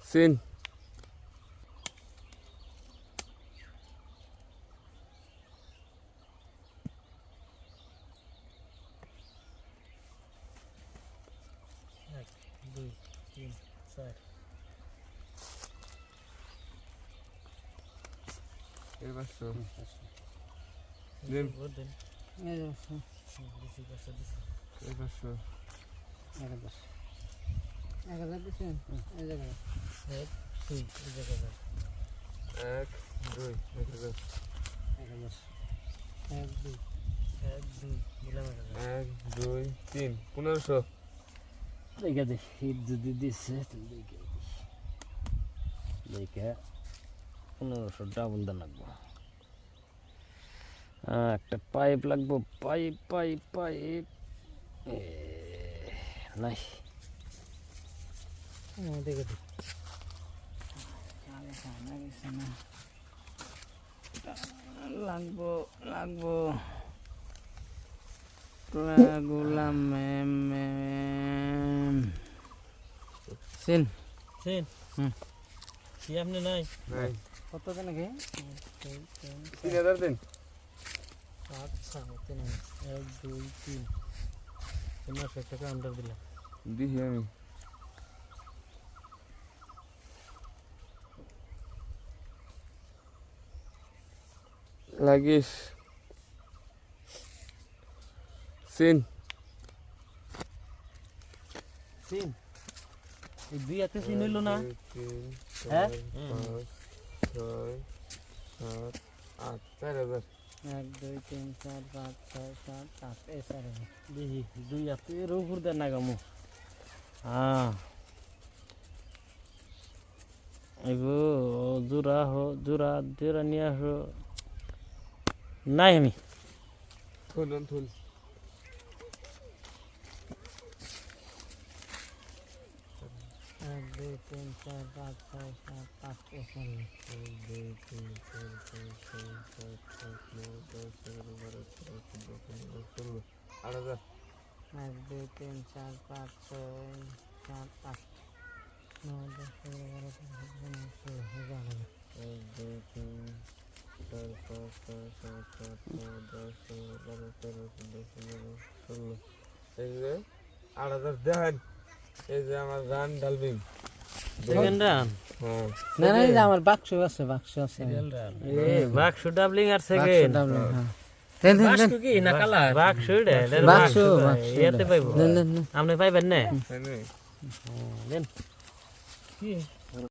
Scene এক দুই তিন চার এবার শো দিন ভোট দেন এই যে দিছি পাঁচশো দিছি এবার শো 1000 দিছেন এই জায়গায় এক দুই এই জায়গায় 1 2 1000 1000 1 2 এক দুই দিলাম 1 2 3 1500 দেখে দেখি যদি দিছে দেখে দেখে 1500 ডাবল দেন লাগবো একটা পাইপ লাগবো পাইপ পাইপ পাইপ নাই দেখে দিই লাগবো লাগবো গোলাম সিন সেন কি আপনি নাই নাই কত দেন নাকি 3000 দিন আচ্ছা হতে নাই এক দুই তিন 1500 টাকা অর্ডার দিলাম দিহি আমি লাগিস সিন সিন এই দুই হাতে সিন হইলো না 3 হ্যাঁ? 4 5 6 7 8 4000 1 2 3 4 5 6 7 8 এই সারে দেখি দুই হাতের উপর দেন না গামু হ্যাঁ এগো জোড়া জোড়া জোড়া নিয়ে আসো নাই আমি থুল থুল 1 2 3 4 5 6 7 8 এই সারে 1 2 3 4 5 6 7 8 9 10 11 12 13 14 1 2 3 4 5 6 7 8 9 10 11 12 13 14 1 2 3 4 5 6 7 8 9 10 11 12 13 14 এই যে 8000 দেখেন এই যে আমার রান ডালবিং সেকেন্ড রান হ্যাঁ না না এই যে আমার বাক্স আছে সিরিয়াল রান এ বাক্স ডাবলিং আর বাক্স সেকেন্ড ডাবল হ্যাঁ দেন দেন বাক্স কি না কালার বাক্স রে বাক্স ইয়াতে পাইবো দেন দেন আপনি পাইবেন না হ্যাঁ দেন কি